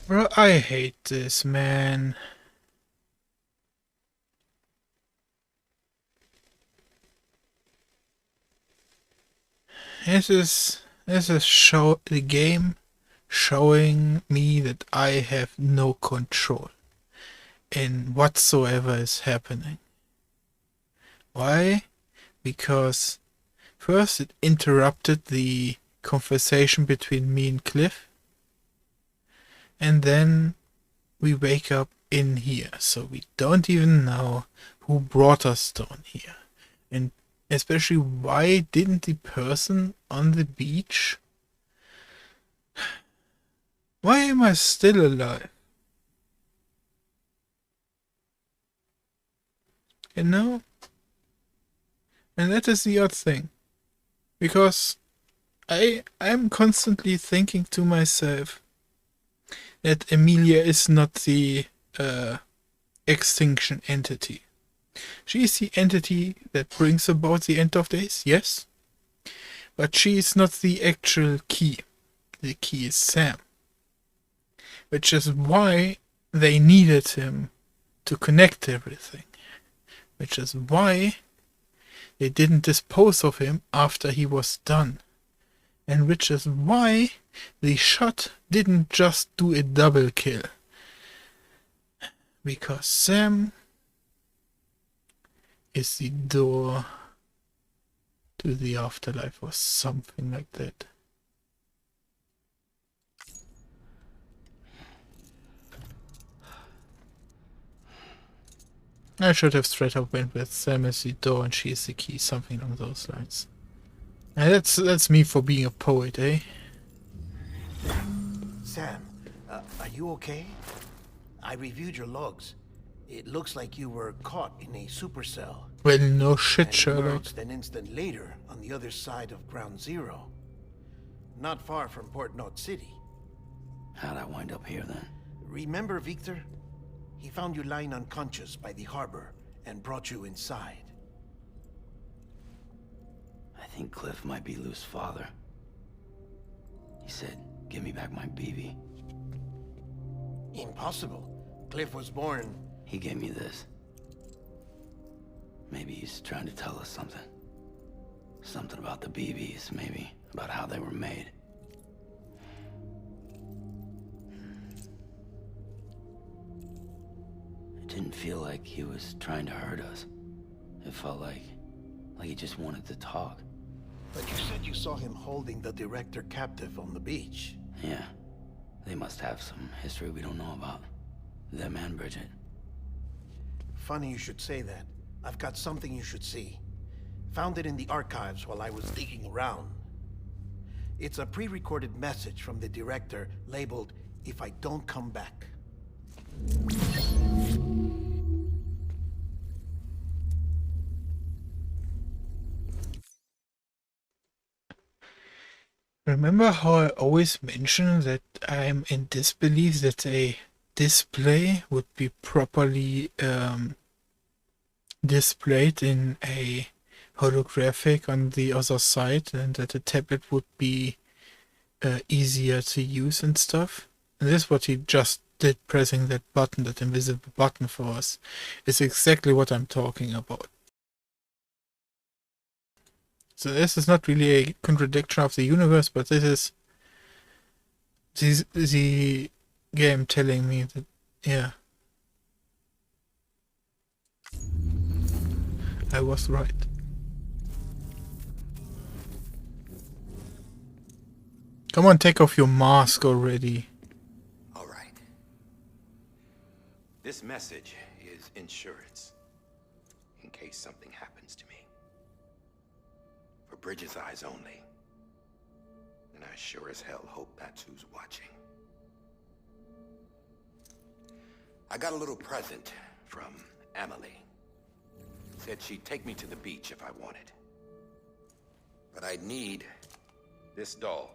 Bro, I hate this, man. This is show the game showing me that I have no control in whatsoever is happening. Why? Because first it interrupted the conversation between me and Cliff, and then we wake up in here, so we don't even know who brought us down here. And especially, why didn't the person on the beach... Why am I still alive? You know? And that is the odd thing. Because I'm constantly thinking to myself that Emilia is not the extinction entity. She is the entity that brings about the end of days, yes. But she is not the actual key. The key is Sam. Which is why they needed him to connect everything. Which is why they didn't dispose of him after he was done. And which is why the shot didn't just do a double kill. Because Sam is the door to the afterlife or something like that. I should have straight up went with Sam as the door and she is the key, something along those lines. And that's me for being a poet, eh? Sam, are you okay? I reviewed your logs. It looks like you were caught in a supercell. Well, no shit, and Sherlock. emerged an instant later on the other side of Ground Zero. Not far from Port Knot City. How'd I wind up here then? Remember Victor? He found you lying unconscious by the harbor and brought you inside. I think Cliff might be Lou's father. He said, give me back my BB. Impossible. Cliff was born... He gave me this. Maybe he's trying to tell us something. Something about the BBs, maybe. About how they were made. It didn't feel like he was trying to hurt us. It felt like he just wanted to talk. But you said you saw him holding the director captive on the beach. Yeah. They must have some history we don't know about. Them and Bridget. Funny you should say that. I've got something you should see. Found it in the archives while I was digging around. It's a pre-recorded message from the director labeled, "If I don't come back." Remember how I always mention that I'm in disbelief that a display would be properly displayed in a holographic on the other side, and that the tablet would be easier to use and stuff. And this is what he just did, pressing that button, that invisible button for us. Is exactly what I'm talking about. So this is not really a contradiction of the universe, but this is the game telling me that, yeah, I was right. Come on, take off your mask already. All right. This message is insurance, in case something happens to me. For Bridget's eyes only. And I sure as hell hope that's who's watching. I got a little present from Emily. Said she'd take me to the beach if I wanted. But I'd need this doll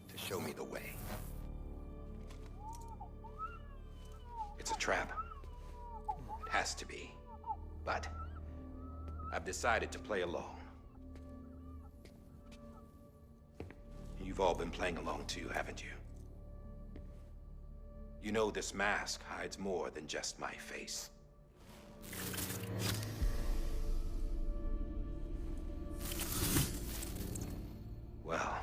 to show me the way. It's a trap. It has to be. But I've decided to play along. You've all been playing along too, haven't you? You know this mask hides more than just my face. Well,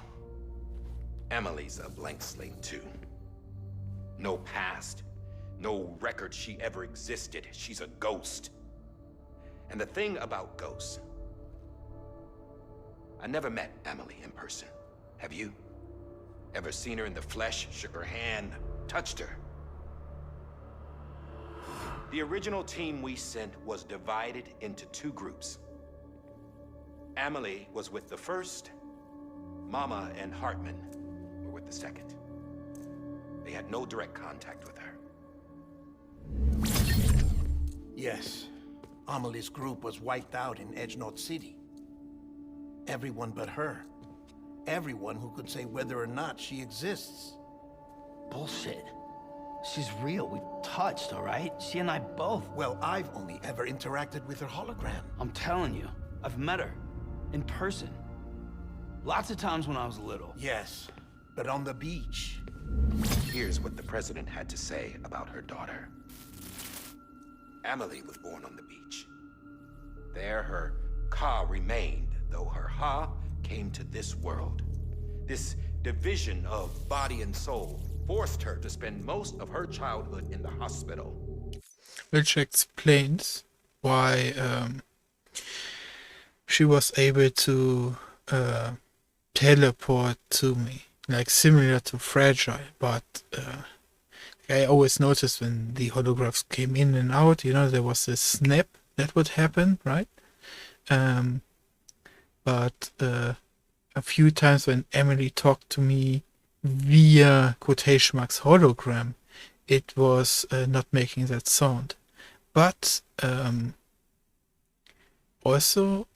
Emily's a blank slate too. No past, no record she ever existed. She's a ghost. And the thing about ghosts, I never met Emily in person. Have you? Ever seen her in the flesh, shook her hand, touched her? The original team we sent was divided into two groups. Emily was with the first. Mama and Hartman were with the second. They had no direct contact with her. Yes. Amelie's group was wiped out in Edgenot City. Everyone but her. Everyone who could say whether or not she exists. Bullshit. She's real. We've touched, all right? She and I both. Well, I've only ever interacted with her hologram. I'm telling you, I've met her. In person. Lots of times when I was little. Yes, but on the beach. Here's what the president had to say about her daughter. Emily was born on the beach. There her Ka remained, though her Ha came to this world. This division of body and soul forced her to spend most of her childhood in the hospital. Which explains why she was able to teleport to me, like similar to Fragile, but I always noticed when the holographs came in and out, you know, there was this snap that would happen, right? But a few times when Emily talked to me via quotation marks hologram, it was not making that sound. But also,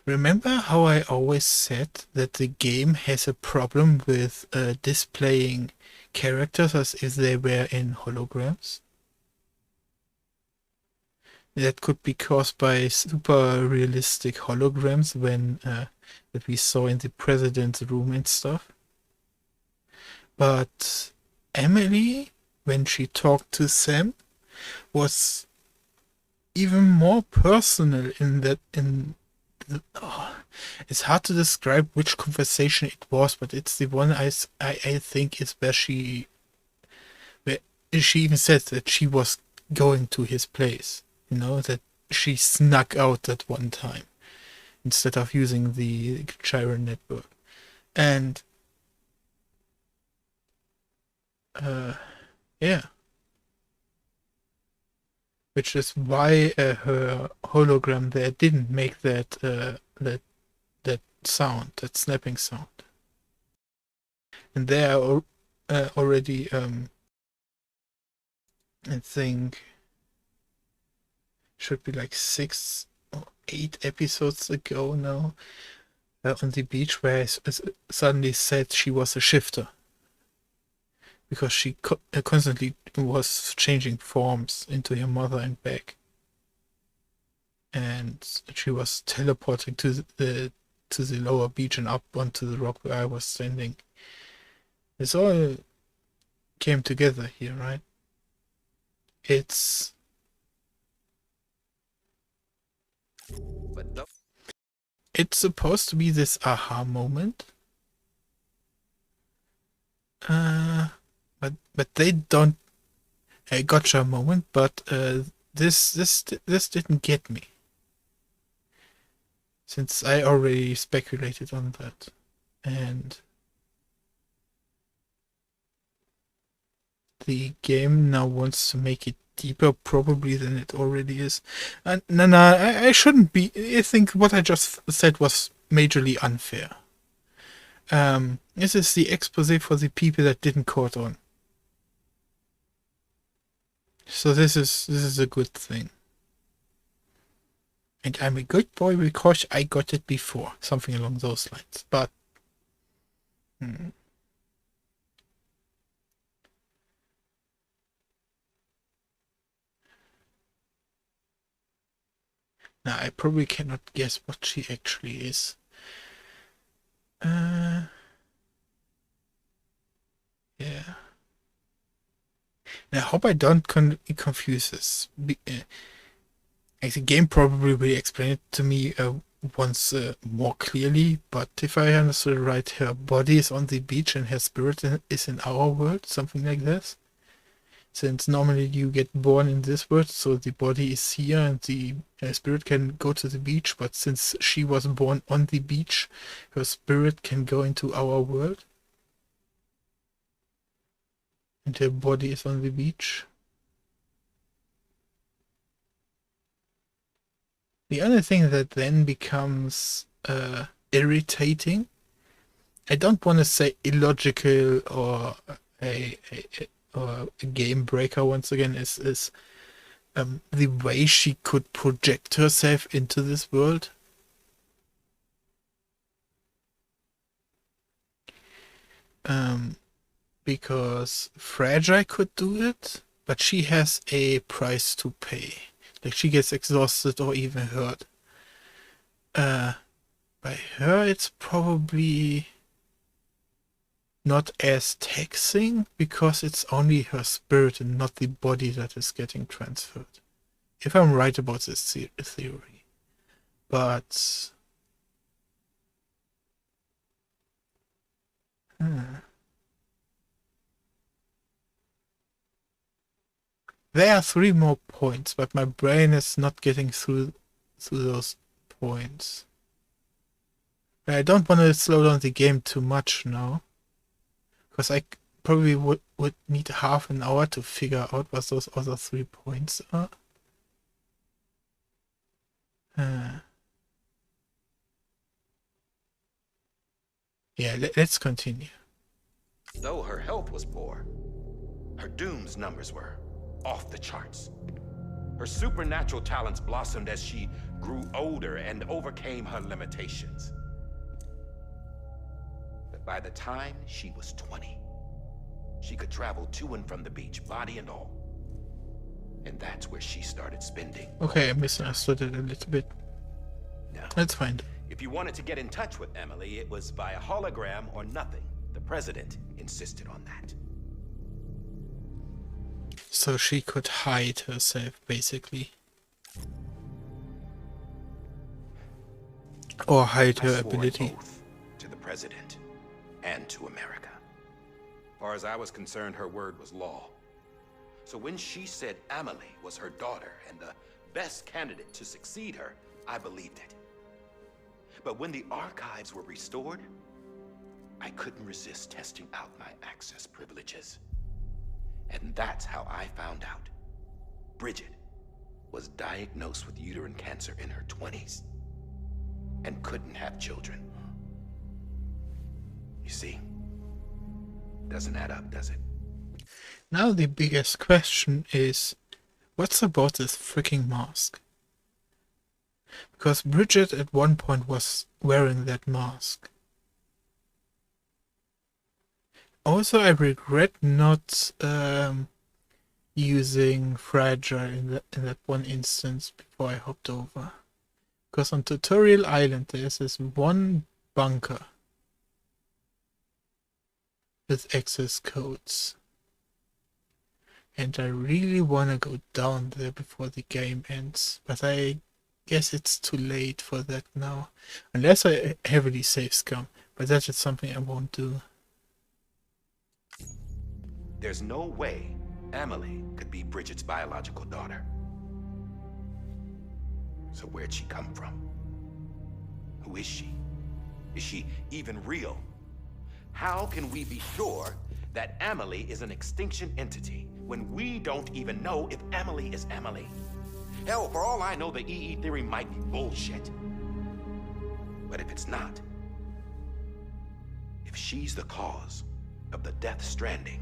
remember how I always said that the game has a problem with displaying characters as if they were in holograms? That could be caused by super realistic holograms when that we saw in the president's room and stuff. But Emily, when she talked to Sam, was even more personal it's hard to describe which conversation it was, but it's the one I think is where she even said that she was going to his place, you know, that she snuck out at one time instead of using the gyro network. And yeah, which is why her hologram there didn't make that sound, that snapping sound. And there already I think should be like 6 or 8 episodes ago now, on the beach, where I suddenly said she was a shifter because she constantly was changing forms into her mother and back, and she was teleporting to the lower beach and up onto the rock where I was standing. This all came together here, right? It's supposed to be this aha moment, but they don't a gotcha moment. But this didn't get me, since I already speculated on that, and the game now wants to make it deeper probably than it already is. And no, I shouldn't be. I think what I just said was majorly unfair. This is the expose for the people that didn't caught on. So this is a good thing. And I'm a good boy because I got it before. Something along those lines. But now I probably cannot guess what she actually is. Yeah. I hope I don't confuse this. The game probably will explain it to me once more clearly, but if I understood right, her body is on the beach and her spirit is in our world, something like this. Since normally you get born in this world, so the body is here and the spirit can go to the beach, but since she was born on the beach, her spirit can go into our world. And her body is on the beach. The only thing that then becomes irritating, I don't want to say illogical or a game breaker once again, is the way she could project herself into this world. Because Fragile could do it, but she has a price to pay. Like she gets exhausted or even hurt. By her, it's probably not as taxing because it's only her spirit and not the body that is getting transferred. If I'm right about this theory. But... There are 3 more points, but my brain is not getting through those points. I don't want to slow down the game too much now, because I probably would need half an hour to figure out what those other 3 points are. Yeah, let's continue. Though her health was poor, her doom's numbers were off the charts. Her supernatural talents blossomed as she grew older and overcame her limitations. But by the time she was 20, she could travel to and from the beach, body and all. And that's where she started spending. Okay, I misunderstood it a little bit. Now, that's fine. If you wanted to get in touch with Emily, it was via hologram or nothing. The president insisted on that. So she could hide herself, basically. Or hide her ability. I swore an oath to the president and to America. As far as I was concerned, her word was law. So when she said Emily was her daughter and the best candidate to succeed her, I believed it. But when the archives were restored, I couldn't resist testing out my access privileges. And that's how I found out Bridget was diagnosed with uterine cancer in her 20s and couldn't have children. You see, doesn't add up, does it? Now the biggest question is, what's about this freaking mask? Because Bridget at one point was wearing that mask. Also, I regret not using Fragile in that one instance before I hopped over. Because on Tutorial Island there's this one bunker with access codes. And I really want to go down there before the game ends. But I guess it's too late for that now. Unless I heavily save scum. But that is something I won't do. There's no way Emily could be Bridget's biological daughter. So where'd she come from? Who is she? Is she even real? How can we be sure that Emily is an extinction entity when we don't even know if Emily is Emily? Hell, for all I know, the EE theory might be bullshit. But if it's not, if she's the cause of the death stranding,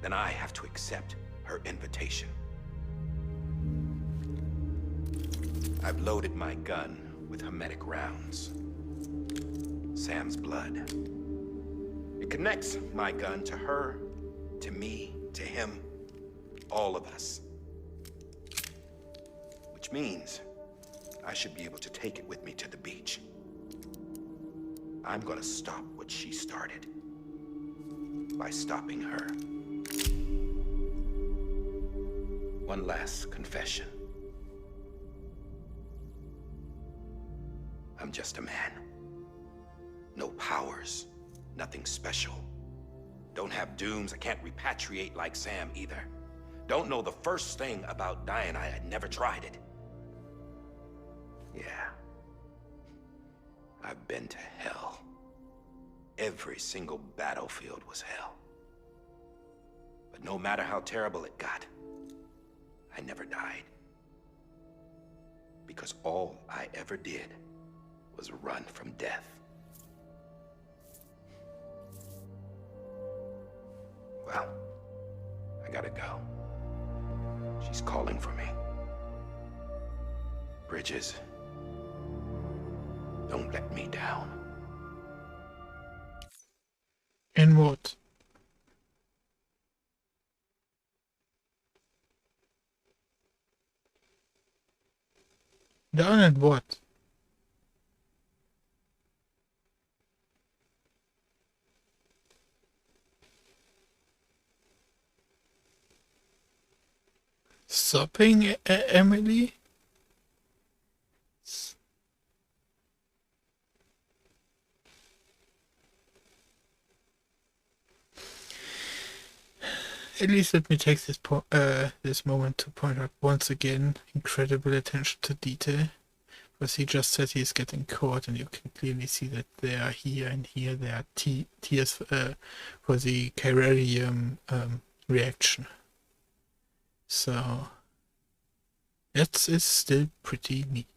then I have to accept her invitation. I've loaded my gun with hermetic rounds. Sam's blood. It connects my gun to her, to me, to him, all of us. Which means I should be able to take it with me to the beach. I'm gonna stop what she started by stopping her. one last confession. I'm just a man. No powers, nothing special. Don't have dooms, I can't repatriate like Sam either. Don't know the first thing about dying, I had never tried it. Yeah. I've been to hell. Every single battlefield was hell. But no matter how terrible it got, I never died. Because all I ever did was run from death. Well, I gotta go. She's calling for me. Bridges, don't let me down. In what? Down and what? Stopping Emily? At least let me take this moment to point out once again incredible attention to detail. Because he just said he's getting caught, and you can clearly see that they are here and here. There are tears for the chirarium reaction. So that is still pretty neat.